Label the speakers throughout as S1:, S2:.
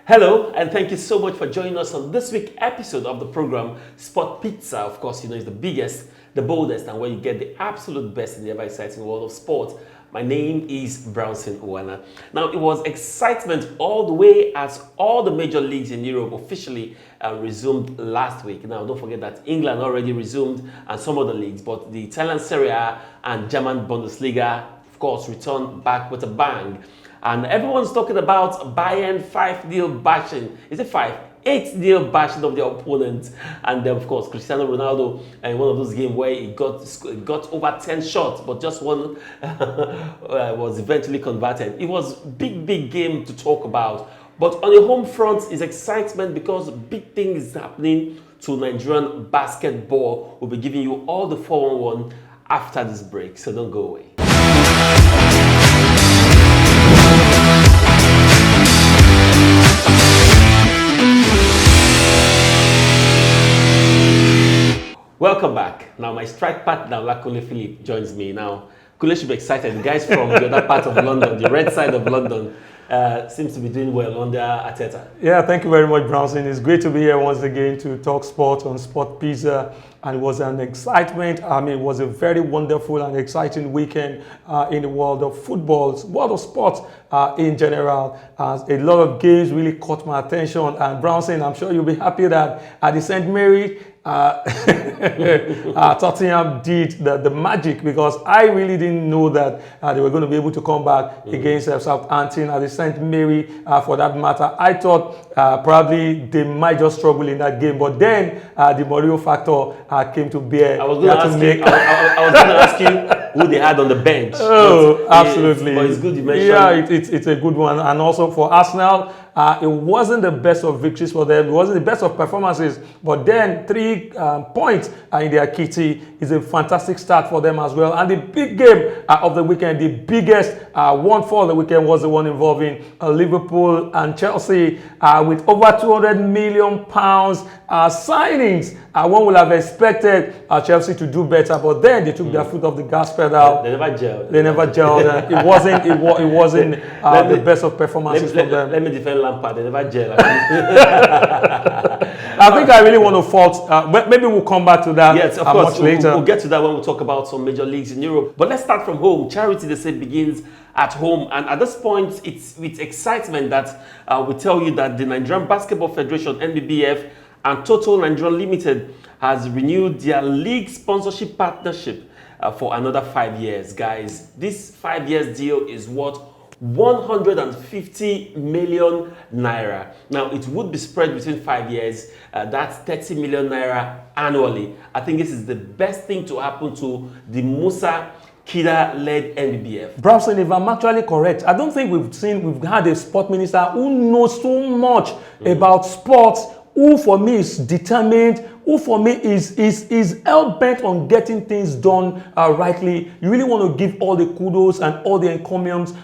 S1: Hello, and thank you so much for joining us on this week's episode of the program Sport Pizza. Of course, it's the biggest, the boldest, and where you get the absolute best in the ever exciting world of sport. My name is Brownson Owana. Now, it was excitement all the way as all the major leagues in Europe officially resumed last week. Now, don't forget that England already resumed and some other leagues, but the Italian Seria and German Bundesliga, of course, returned back with a bang. And everyone's talking about Bayern 5-0 bashing. Is it 5? 8-0 bashing of their opponent. And then, of course, Cristiano Ronaldo in one of those games where he got over 10 shots, but just one was eventually converted. It was big game to talk about. But on the home front is excitement because big things is happening to Nigerian basketball. We'll be giving you all the 411 after this break, so don't go away. Welcome back. Now my strike partner, Lakule Philip, joins me now. Kule should be excited. The guys from the other part of London, the red side of London, seems to be doing well under Arteta.
S2: Yeah, thank you very much, Brownson. It's great to be here once again to talk sport on Sport Pizza. And it was an excitement. It was a very wonderful and exciting weekend in the world of football, world of sports in general. A lot of games really caught my attention. And Brownson, I'm sure you'll be happy that at the St. Mary, Tottenham did the magic, because I really didn't know that they were going to be able to come back against Southampton at the St. Mary for that matter. I thought probably they might just struggle in that game, but then the Mourinho factor came to bear.
S1: I was going to ask you who they had on the bench.
S2: Oh, absolutely.
S1: But it's good you mentioned.
S2: Yeah, it's a good one. And also for Arsenal, it wasn't the best of victories for them. It wasn't the best of performances. But then 3 points in their kitty is a fantastic start for them as well. And the big game of the weekend, the biggest one for the weekend, was the one involving Liverpool and Chelsea with over 200 million pounds signings. One would have expected Chelsea to do better, but then they took their foot off the gas pedal.
S1: They never gelled.
S2: It wasn't the best of performances for them.
S1: Let me defend Lampard. They never gelled.
S2: I think I really want to fault. Maybe we'll come back to that.
S1: Yes, of course.
S2: Much later.
S1: We'll get to that when we talk about some major leagues in Europe. But let's start from home. Charity, they say, begins at home, and at this point, it's with excitement that we tell you that the Nigerian Basketball Federation (NBBF) and Total Nigeria Limited has renewed their league sponsorship partnership for another 5 years. Guys, this 5 years deal is worth 150 million naira. Now, it would be spread between 5 years. That's 30 million naira annually. I think this is the best thing to happen to the Musa Kida-led NBBF.
S2: Brownson, if I'm actually correct, I don't think we've had a sport minister who knows so much about sports, who for me is determined, who for me is hell-bent on getting things done rightly. You really want to give all the kudos and all the encomiums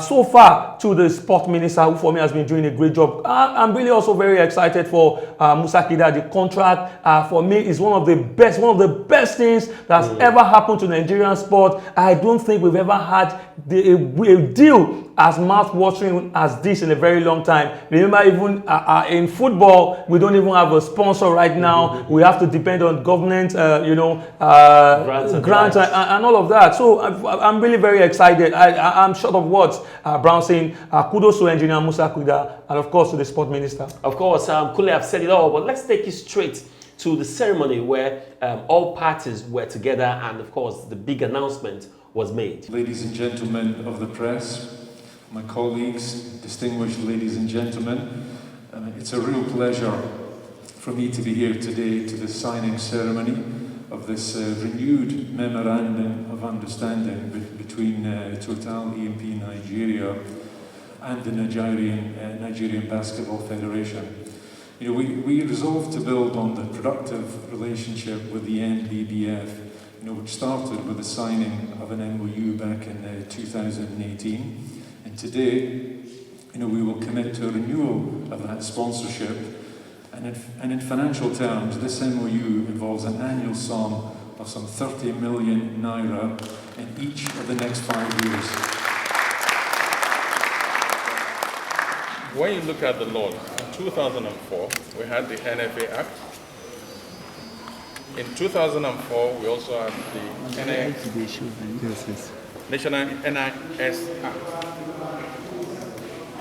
S2: so far to the sport minister, who for me has been doing a great job. I'm really also very excited for Musa Kida. The contract for me is one of the best things that's ever happened to Nigerian sport. I don't think we've ever had a deal as mouth-watering as this in a very long time. Remember, even in football, we don't even have a sponsor right now. We have to depend on government, grants and all of that. So I'm really very excited. I'm short of words, Brownson. Kudos to Engineer Musa Kida, and of course to the sport minister.
S1: Of course, Kule have said it all, but let's take you straight to the ceremony where all parties were together, and of course the big announcement was made.
S3: Ladies and gentlemen of the press, my colleagues, distinguished ladies and gentlemen, it's a real pleasure for me to be here today to the signing ceremony of this renewed memorandum of understanding between Total E&P Nigeria and the Nigerian Basketball Federation. You know, we resolved to build on the productive relationship with the NBBF, which started with the signing of an MOU back in 2018. And today, we will commit to a renewal of that sponsorship. And in financial terms, this MOU involves an annual sum of some 30 million naira in each of the next 5 years.
S4: When you look at the law, 2004, we had the NFA Act. In 2004, we also had the National NIS Act.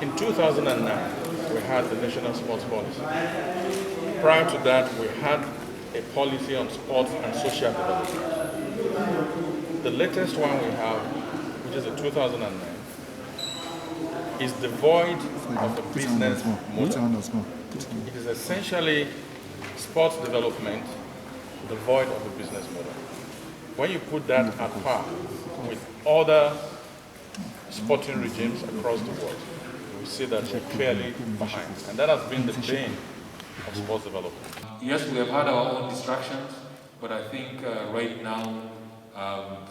S4: In 2009, we had the National Sports Policy. Prior to that, we had a policy on sports and social development. The latest one we have, which is the 2009, is devoid of a business model. It is essentially sports development devoid of a business model. When you put that at par with other sporting regimes across the world, we see that we're clearly behind. And that has been the bane of sports development.
S3: Yes, we have had our own distractions, but I think right now,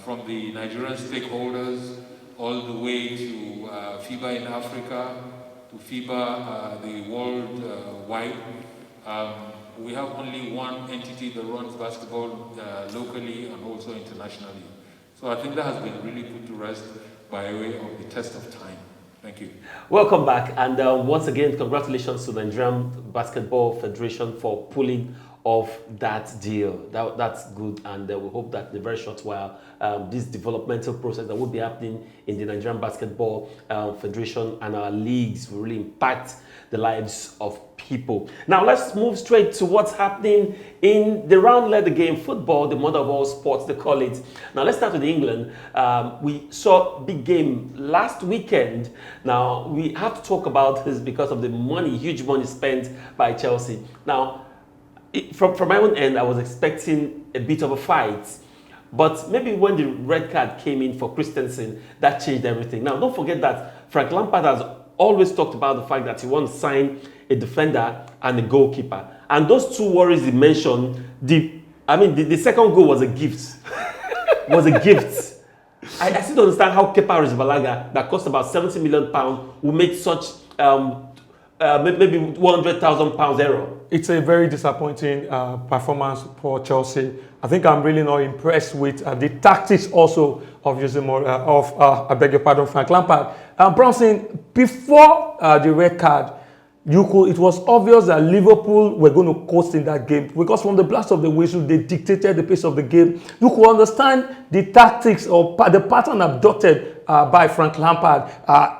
S3: from the Nigerian stakeholders all the way to FIBA in Africa, to FIBA the world wide, we have only one entity that runs basketball locally and also internationally. So I think that has been really put to rest by way of the test of time. Thank you.
S1: Welcome back, and once again, congratulations to the Nigerian Basketball Federation for pulling off that deal. That's good, and we hope that in a very short while, this developmental process that will be happening in the Nigerian Basketball Federation and our leagues will really impact the lives of people. Now let's move straight to what's happening in the round leather game, football, the mother of all sports, they call it. Now let's start with England. We saw a big game last weekend. Now we have to talk about this because of the money, huge money spent by Chelsea. Now, from my own end, I was expecting a bit of a fight. But maybe when the red card came in for Christensen, that changed everything. Now, don't forget that Frank Lampard has always talked about the fact that he wants to sign a defender and a goalkeeper. And those two worries he mentioned, the second goal was a gift. Was a gift. I still don't understand how Kepa Arrizabalaga, that cost about £70 million, will make such maybe £100,000 error. It's
S2: a very disappointing performance for Chelsea. I think I'm really not impressed with the tactics also of Frank Lampard. Bronson, before the red card, it was obvious that Liverpool were going to coast in that game because from the blast of the whistle, they dictated the pace of the game. You could understand the tactics or the pattern adopted by Frank Lampard.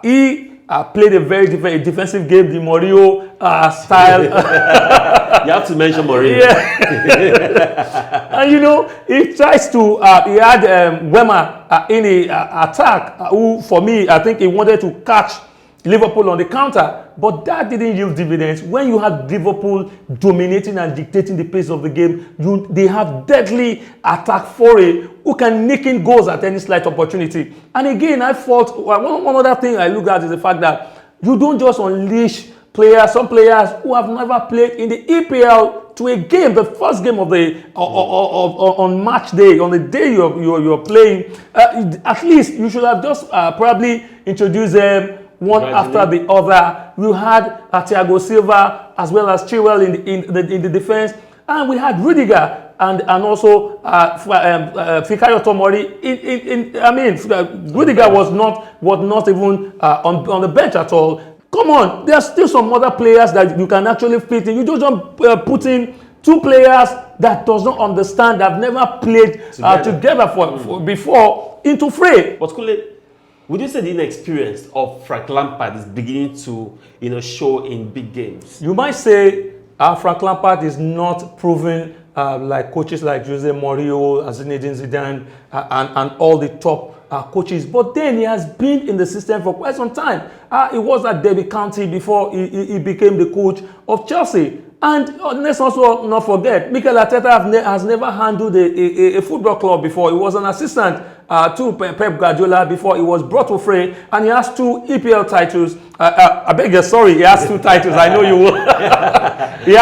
S2: He played a very defensive game, the Mourinho style.
S1: You have to mention Mourinho.
S2: Yeah. And he tries to, he had Wema in the attack, who for me, I think he wanted to catch Liverpool on the counter, but that didn't yield dividends. When you have Liverpool dominating and dictating the pace of the game, they have deadly attack foray who can nick in goals at any slight opportunity. And again, I thought one other thing I look at is the fact that you don't just unleash players, some players who have never played in the EPL to a game, the first game of the on match day, on the day you're playing. At least you should have just probably introduced them one after the other. You had Thiago Silva as well as Chilwell in the defense, and we had Rudiger and also Fikayo Tomori. Rudiger was not even on the bench at all. Come on, there are still some other players that you can actually fit in. You don't put in two players that does not understand, that have never played together before into fray.
S1: But would you say the inexperience of Frank Lampard is beginning to, show in big games?
S2: You might say Frank Lampard is not proven like coaches like Jose Mourinho, Zinedine Zidane, and all the top coaches. But then he has been in the system for quite some time. He was at Derby County before he became the coach of Chelsea. And let's also not forget, Mikel Arteta has never handled a football club before. He was an assistant to Pep Guardiola before he was brought to fray, and he has 2 EPL titles. I beg your sorry, he has 2 titles. I know you will. he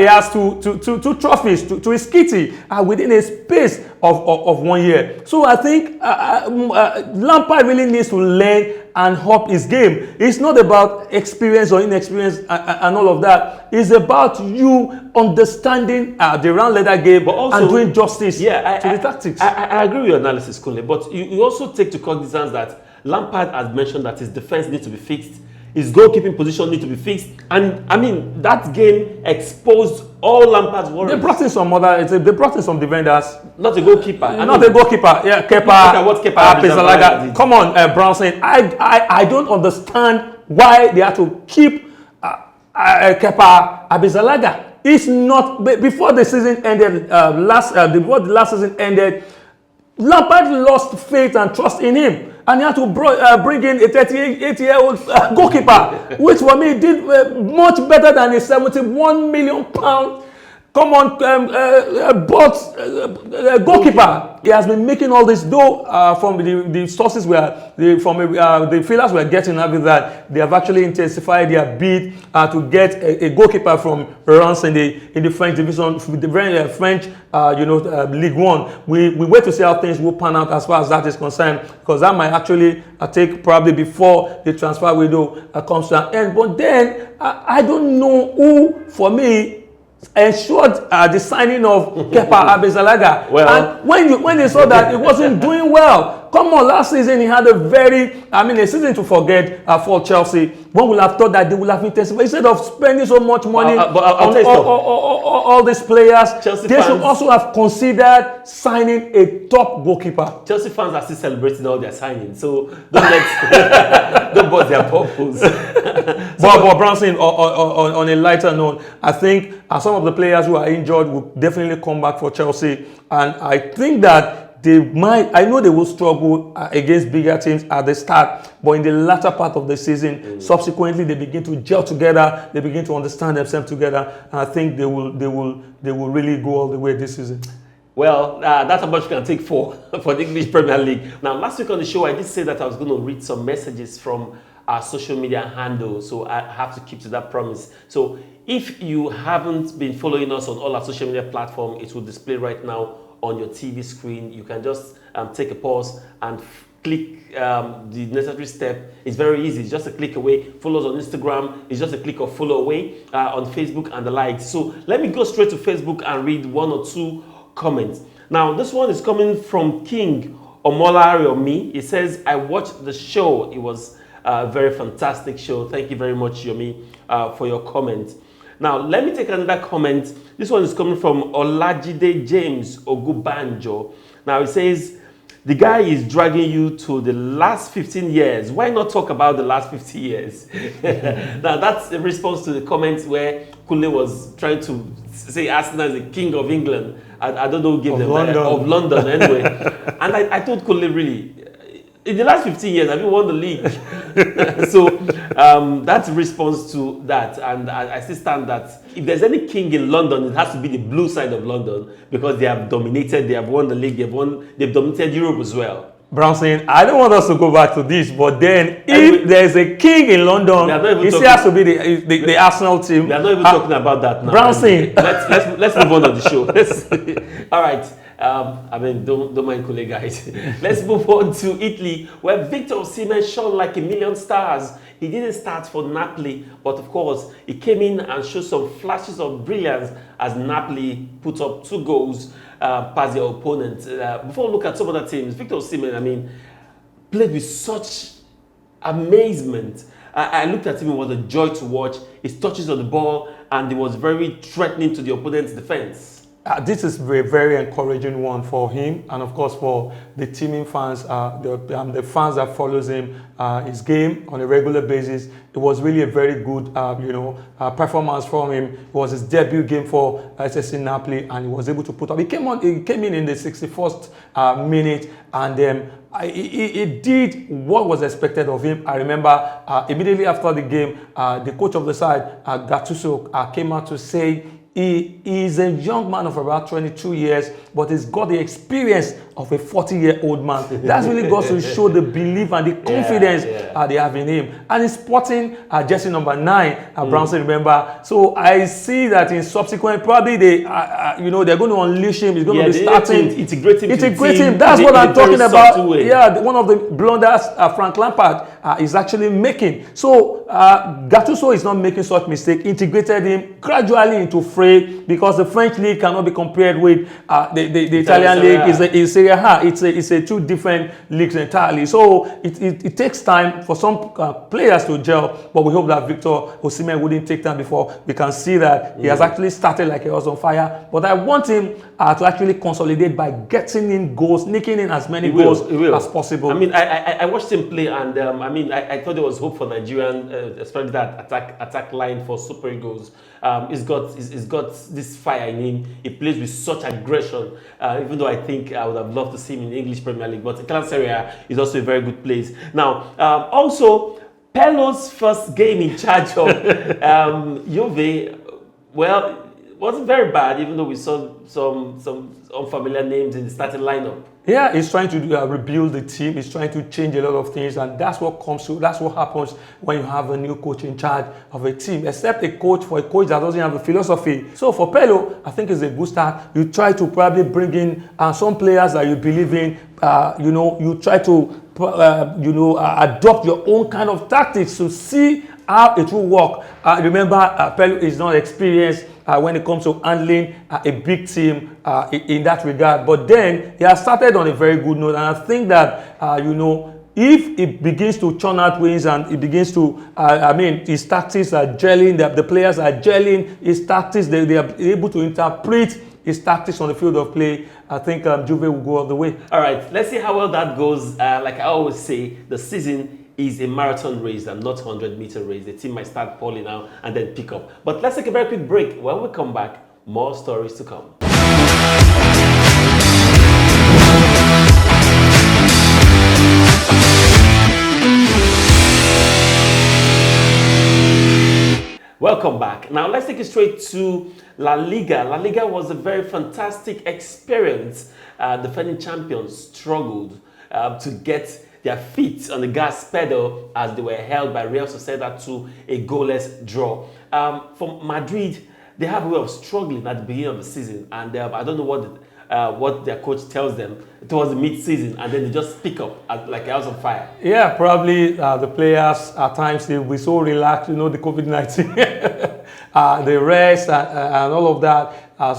S2: has two trophies to his kitty within a space of 1 year. So I think Lampard really needs to learn and up his game. It's not about experience or inexperience and all of that. It's about you understanding the round leather game, but also, and doing justice to the tactics.
S1: I agree with your analysis, Kunle, but you also take to cognizance that Lampard has mentioned that his defense needs to be fixed. his goalkeeping position need to be fixed. And I mean, that game exposed all Lampard's worries.
S2: They brought in some other. They brought in some defenders.
S1: Not a goalkeeper.
S2: Not a goalkeeper. Yeah, Kepa.
S1: What Kepa
S2: Arrizabalaga. Come on, Brownson. I don't understand why they had to keep Kepa Arrizabalaga. It's not before the season ended. Before the last season ended, Lampard lost faith and trust in him, and he had to bring in a 38-year-old goalkeeper, which for me did much better than a 71 million pound. Come on, goalkeeper. He has been making all this dough from the sources the feelers we're getting after that. They have actually intensified their bid to get a goalkeeper from Reims in the French division, the French League One. We wait to see how things will pan out as far as that is concerned, because that might actually take probably before the transfer window comes to an end. But then I don't know who, for me, ensured the signing of Kepa Arrizabalaga. Well, and when they saw that it wasn't doing well, come on, last season he had a season to forget for Chelsea. One would have thought that they would have intensified instead of spending so much money on all these players. Chelsea fans should also have considered signing a top goalkeeper.
S1: Chelsea fans are still celebrating all their signings, so don't bust their purpose.
S2: But Brownson, on a lighter note, I think some of the players who are injured will definitely come back for Chelsea, and I think that I know they will struggle against bigger teams at the start, but in the latter part of the season, subsequently they begin to gel together, they begin to understand themselves together, and I think they will really go all the way this season.
S1: Well, that's how much we can take for the English Premier League. Now, last week on the show, I did say that I was going to read some messages from our social media handle, so I have to keep to that promise. So if you haven't been following us on all our social media platforms, it will display right now on your TV screen. You can just take a pause and click the necessary step. It's very easy. It's just a click away. Follow us on Instagram. It's just a click or follow away on Facebook and the likes. So let me go straight to Facebook and read one or two comments. Now, this one is coming from King Omolari. It says, I watched the show. It was a very fantastic show. Thank you very much, Yomi, for your comment. Now, let me take another comment. This one is coming from Olajide James Ogubanjo. Now, it says, the guy is dragging you to the last 15 years. Why not talk about the last 50 years? Now, that's a response to the comment where Kule was trying to say Arsenal is the king of England. I don't know, give them of London anyway. And I told Kule, really, in the last 15 years, have you won the league? So that's a response to that. And I still stand that if there's any king in London, it has to be the blue side of London, because they have dominated, they have won the league, they've dominated Europe as well.
S2: Brownson, I don't want us to go back to this, but then if there's a king in London, it has to be the Arsenal team.
S1: We are not even talking about that now.
S2: Brownson,
S1: let's move on to the show. All right. Don't mind Kule, guys. Let's move on to Italy, where Victor Osimhen shone like a million stars. He didn't start for Napoli, but of course, he came in and showed some flashes of brilliance as Napoli put up 2 goals past their opponent. Before we look at some other teams, Victor Osimhen, played with such amazement. I looked at him, it was a joy to watch. His touches on the ball, and it was very threatening to the opponent's defense.
S2: This is a very encouraging one for him, and of course for the teaming fans, the fans that follows him, his game on a regular basis. It was really a very good, performance from him. It was his debut game for SSC Napoli, and he was able to put up. He came in the 61st minute, and he did what was expected of him. I remember immediately after the game, the coach of the side, Gattuso, came out to say he is a young man of about 22 years, but he's got the experience of a 40-year-old man. That's really got to show the belief and the confidence they have in him. And he's sporting jersey number 9, Brownson, remember. So I see that in subsequent, probably they're going to unleash him. He's going to be starting.
S1: Integrate him.
S2: That's what I'm talking about. Yeah, one of the blunders Frank Lampard is actually making. So Gattuso is not making such mistake. Integrated him gradually into fray, because the French league cannot be compared with the Italian league. Is Seria A. It's a two different leagues entirely. So it takes time for some players to gel, but we hope that Victor Osimhen wouldn't take time before we can see that he has actually started like he was on fire. But I want him to actually consolidate by getting in goals, sneaking in as many goals as possible.
S1: I mean, I watched him play, and I mean, I thought there was hope for Nigerian, especially that attack line for Super Eagles. He's got this fire in him. He plays with such aggression. Even though I think I would have loved to see him in the English Premier League, but Italian Seria is also a very good place. Now, also, Pelo's first game in charge of Juve, well, wasn't very bad, even though we saw some unfamiliar names in the starting lineup.
S2: Yeah, he's trying to rebuild the team. He's trying to change a lot of things, and that's what happens when you have a new coach in charge of a team. Except a coach that doesn't have a philosophy. So for Pelo, I think it's a good start. You try to probably bring in some players that you believe in. You try to adopt your own kind of tactics to see how it will work. Remember, Pelo is not experienced when it comes to handling a big team in that regard. But then he has started on a very good note, and I think that if it begins to churn out wins and it begins to, his tactics are gelling, the players are gelling, his tactics, they are able to interpret his tactics on the field of play, I think Juve will go all the way.
S1: All right, let's see how well that goes. Like I always say, the season is a marathon race and not 100-meter race. The team might start falling out and then pick up. But let's take a very quick break. When we come back, more stories to come. Welcome back. Now let's take it straight to La Liga. La Liga was a very fantastic experience. Defending champions struggled to get their feet on the gas pedal as they were held by Real Sociedad to a goalless draw. For Madrid, they have a way of struggling at the beginning of the season, and I don't know what their coach tells them towards the mid-season, and then they just pick up like a house on fire.
S2: Yeah, probably the players at times they will be so relaxed, the COVID-19, the rest and all of that.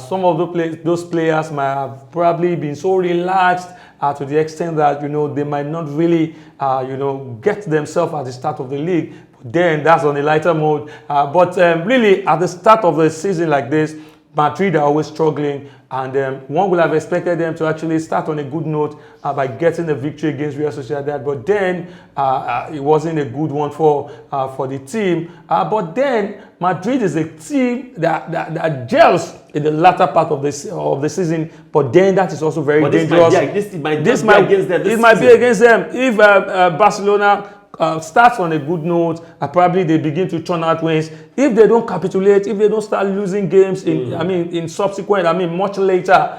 S2: Some of those players might have probably been so relaxed to the extent that they might not really get themselves at the start of the league. Then that's on a lighter mode. But really, at the start of the season like this, Madrid are always struggling, and one would have expected them to actually start on a good note by getting a victory against Real Sociedad. But then it wasn't a good one for the team. But then Madrid is a team that gels in the latter part of the season. But then that is also very dangerous.
S1: This might be
S2: against them. If Barcelona starts on a good note, probably they begin to turn out wins. If they don't capitulate, if they don't start losing games in subsequent, much later,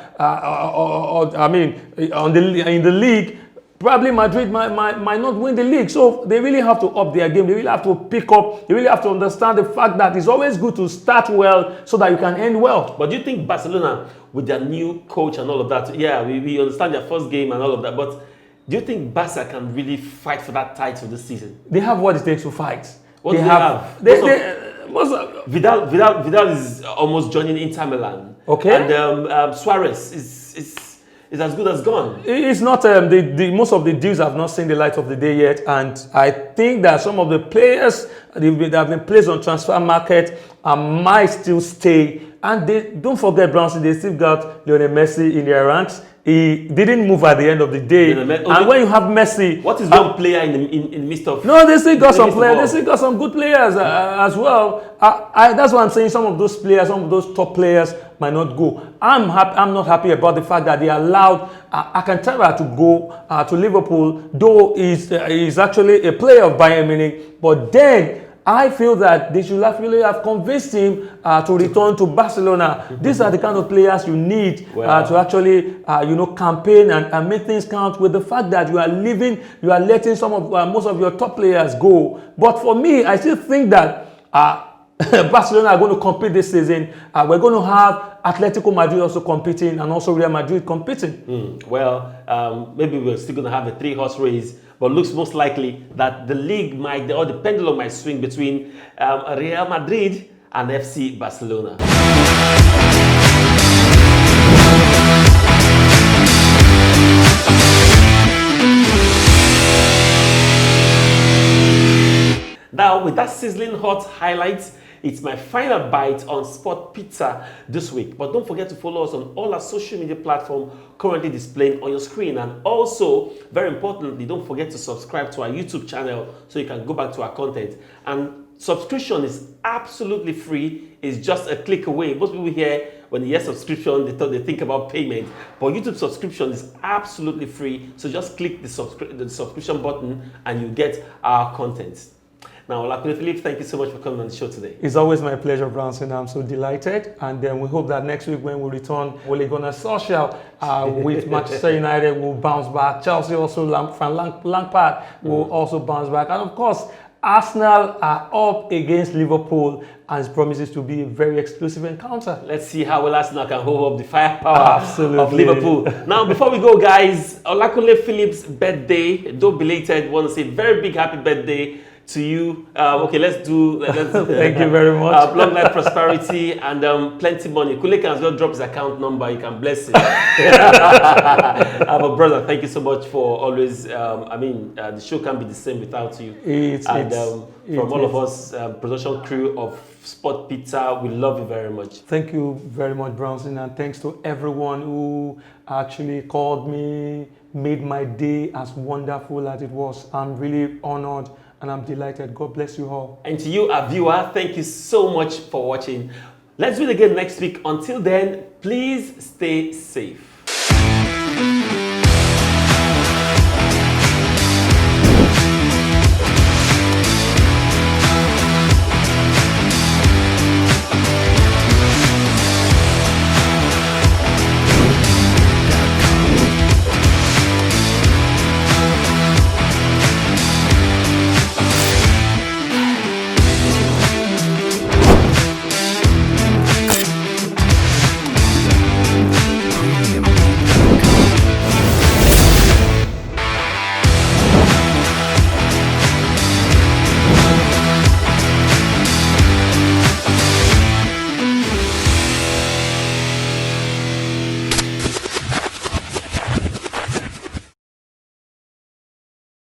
S2: in the league, probably Madrid might not win the league. So they really have to up their game. They really have to pick up. They really have to understand the fact that it's always good to start well so that you can end well.
S1: But do you think Barcelona, with their new coach and all of that, we understand their first game and all of that, but do you think Barca can really fight for that title this season?
S2: They have what it takes to fight.
S1: What do they have? Vidal is almost joining Inter Milan.
S2: Okay.
S1: And Suarez is as good as gone.
S2: It's not, most of the deals have not seen the light of the day yet. And I think that some of the players that have been placed on transfer market might still stay. And don't forget, Brownson, they still got Lionel Messi in their ranks. He didn't move at the end of the day. And when you have Messi,
S1: what is one player in the midst of?
S2: No, they still got some players. They still got some good players as well. That's why I'm saying some of those players, some of those top players might not go. I'm not happy about the fact that they allowed Alcantara to go to Liverpool, though he's actually a player of Bayern Munich. But then I feel that they should really have convinced him to return to Barcelona. These are the kind of players you need to actually, campaign and make things count. With the fact that you are letting most of your top players go. But for me, I still think that Barcelona are going to compete this season. We're going to have Atletico Madrid also competing and also Real Madrid competing.
S1: Maybe we're still going to have a 3-horse race. but looks most likely that the league might, or the pendulum might swing between Real Madrid and FC Barcelona. Now, with that sizzling hot highlights, it's my final bite on Sport Pizza this week. But don't forget to follow us on all our social media platforms currently displayed on your screen. And also, very importantly, don't forget to subscribe to our YouTube channel so you can go back to our content. And subscription is absolutely free. It's just a click away. Most people here, when they hear subscription, they think about payment. But YouTube subscription is absolutely free. So just click the subscription button and you get our content. Now, Olakunle Philip, thank you so much for coming on the show today.
S2: It's always my pleasure, Bronson. I'm so delighted. And then we hope that next week when we return, Ole Gunnar Social with Manchester United will bounce back. Chelsea also, Lampard will also bounce back. And of course, Arsenal are up against Liverpool and it promises to be a very exclusive encounter.
S1: Let's see how well Arsenal can hold up the firepower of
S2: Absolutely.
S1: Liverpool. Now, before we go, guys, Olakunle Philip's birthday, though belated, want to say very big happy birthday to you. Okay, let's
S2: Thank you very much.
S1: Long life, prosperity, and plenty money. Kule can just drop his account number. You can bless him. But brother, thank you so much for always. The show can't be the same without you. From all of us, production crew of Sport Pizza, we love you very much.
S2: Thank you very much, Bronson, and thanks to everyone who actually called me, made my day as wonderful as it was. I'm really honored. And I'm delighted. God bless you all.
S1: And to you, our viewer, thank you so much for watching. Let's do it again next week. Until then, please stay safe.